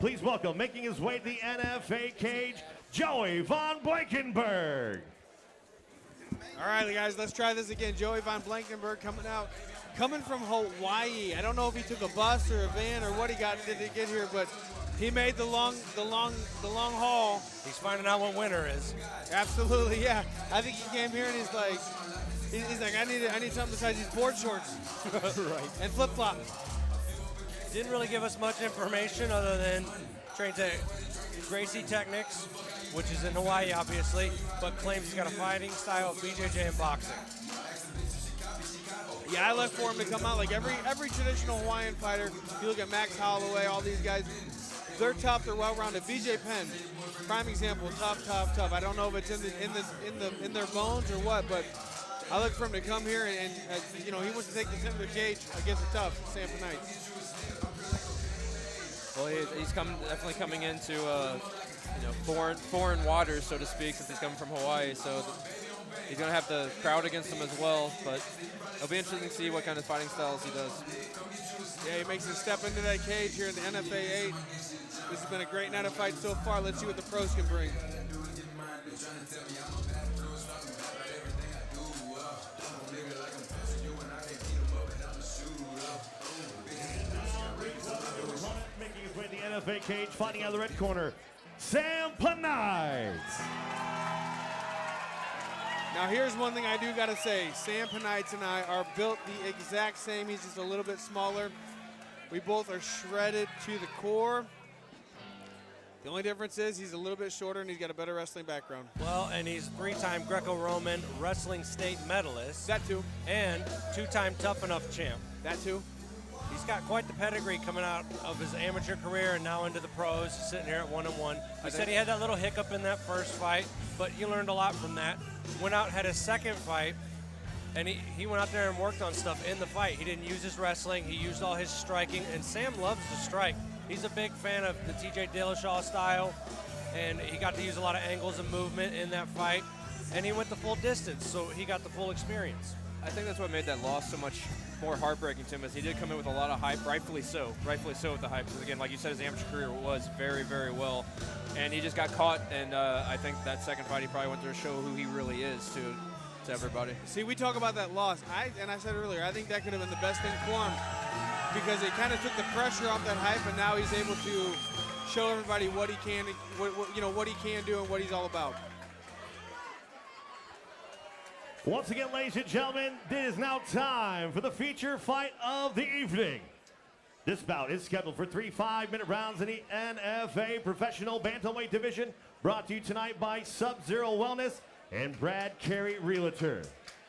Please welcome, making his way to the NFA cage, Joey Von Blankenburg. All right, guys, let's try this again. Joey Von Blankenburg coming from Hawaii. I don't know if he took a bus or a van or what he got to get here, but he made the long haul. He's finding out what winter is. Absolutely, yeah. I think he came here and he's like, I need something besides these board shorts, Right. and flip flops. Didn't really give us much information other than trained to Gracie Technics, which is in Hawaii, obviously, but claims he's got a fighting style of BJJ and boxing. Yeah, I look for him to come out like every traditional Hawaiian fighter. You look at Max Holloway, all these guys, they're tough, they're well-rounded. BJ Penn, prime example, tough. I don't know if it's in their bones or what, but I look for him to come here and he wants to take the center of the cage against a tough Sam Paneitz. Well, he's definitely coming into foreign waters, so to speak, since he's coming from Hawaii. So he's going to have the crowd against him as well. But it'll be interesting to see what kind of fighting styles he does. Yeah, he makes a step into that cage here in the NFA 8. This has been a great night of fights so far. Let's see what the pros can bring. Making his way to the NFA cage, fighting out of the red corner, Sam Paneitz. Now here's one thing I do gotta say. Sam Paneitz and I are built the exact same. He's just a little bit smaller. We both are shredded to the core. The only difference is he's a little bit shorter and he's got a better wrestling background. Well, and he's three-time Greco-Roman wrestling state medalist. That too. And two-time Tough Enough champ. That too. He's got quite the pedigree coming out of his amateur career and now into the pros. He's sitting here at 1-1. He said he had that little hiccup in that first fight, but he learned a lot from that. Went out, had his second fight, and he went out there and worked on stuff in the fight. He didn't use his wrestling. He used all his striking, and Sam loves to strike. He's a big fan of the TJ Dillashaw style, and he got to use a lot of angles and movement in that fight, and he went the full distance, so he got the full experience. I think that's what made that loss so much more heartbreaking to him, is he did come in with a lot of hype, rightfully so with the hype, because again, like you said, his amateur career was very, very well, and he just got caught, and I think that second fight he probably went to show who he really is to everybody. See, we talk about that loss, and I said earlier, I think that could have been the best thing for him, because it kind of took the pressure off that hype, and now he's able to show everybody what he can, what he can do and what he's all about. Once again, ladies and gentlemen, it is now time for the feature fight of the evening. This bout is scheduled for 3 5-minute rounds in the NFA Professional Bantamweight Division, brought to you tonight by Sub-Zero Wellness and Brad Carey Realtor.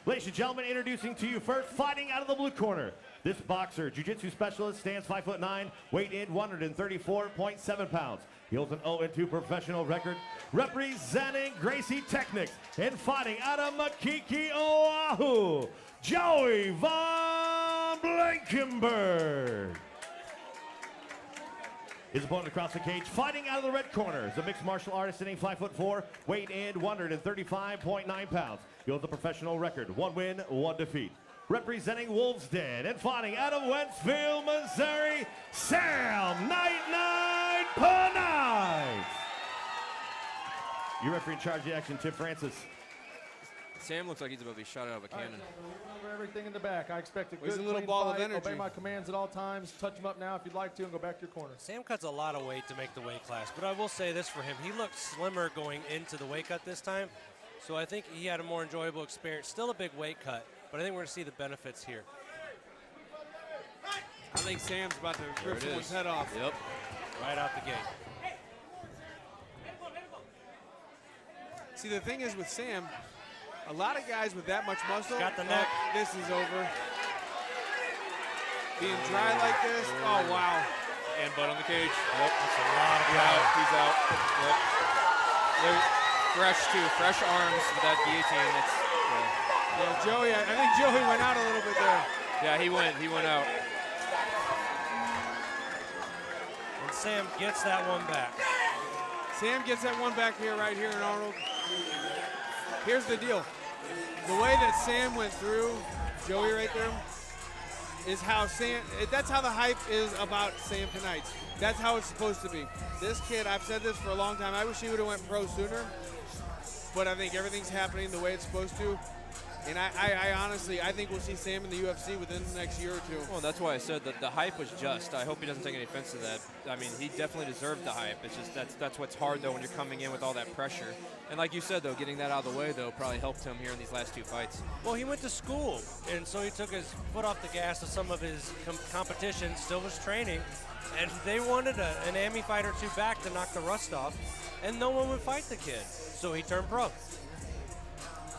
Ladies and gentlemen, introducing to you first, fighting out of the blue corner. This boxer, jiu-jitsu specialist, stands 5'9", weight in 134.7 pounds. He holds an 0-2 professional record, representing Gracie Technics, and fighting out of Makiki, Oahu, Joey Von Blankenburg. His opponent across the cage, fighting out of the red corner, is a mixed martial artist, sitting 5'4", weight in 135.9 pounds. He holds a professional record, 1 win, 1 defeat. Representing Wolves Den and fighting out of Wentzville, Missouri, Sam Night Paneitz. Your referee in charge of the action, Tim Francis. Sam looks like he's about to be shot out of a cannon. Remember everything in the back. I expect a good, He's a little clean ball fight. of energy. Obey my commands at all times. Touch him up now if you'd like to, and go back to your corner. Sam cuts a lot of weight to make the weight class, but I will say this for him. He looked slimmer going into the weight cut this time, so I think he had a more enjoyable experience. Still a big weight cut, but I think we're going to see the benefits here. I think Sam's about to rip someone's head off. Yep. Right out the gate. See, the thing is with Sam, a lot of guys with that much muscle, Got the neck. This is over. Being dry like this, oh wow. And butt on the cage. Yep, that's a lot of power. He's out. Yep. They're fresh too, fresh arms with that guillotine. Yeah, Joey, I think Joey went out a little bit there. Yeah, he went out. And Sam gets that one back. Sam gets that one back here, right here in Arnold. Here's the deal. The way that Sam went through Joey right there, is how that's how the hype is about Sam Paneitz. That's how it's supposed to be. This kid, I've said this for a long time, I wish he would have went pro sooner, but I think everything's happening the way it's supposed to. And I honestly, I think we'll see Sam in the UFC within the next year or two. Well, that's why I said that the hype was just. I hope he doesn't take any offense to that. I mean, he definitely deserved the hype. It's just that's what's hard, though, when you're coming in with all that pressure. And like you said, though, getting that out of the way, though, probably helped him here in these last 2 fights. Well, he went to school, and so he took his foot off the gas of some of his competition, still was training, and they wanted an AMI fight or two back to knock the rust off, and no one would fight the kid. So he turned pro.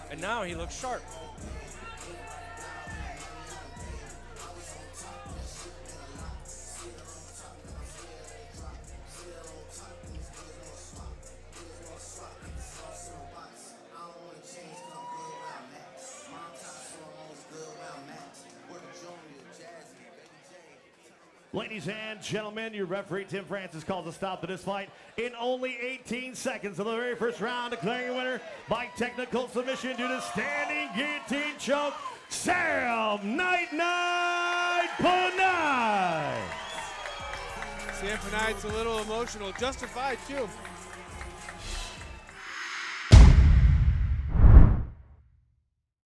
And now he looks sharp. Ladies and gentlemen, your referee, Tim Francis, calls a stop to this fight in only 18 seconds of the very first round, declaring a winner by technical submission due to standing guillotine choke, Sam Paneitz. Sam Paneitz a little emotional, justified too.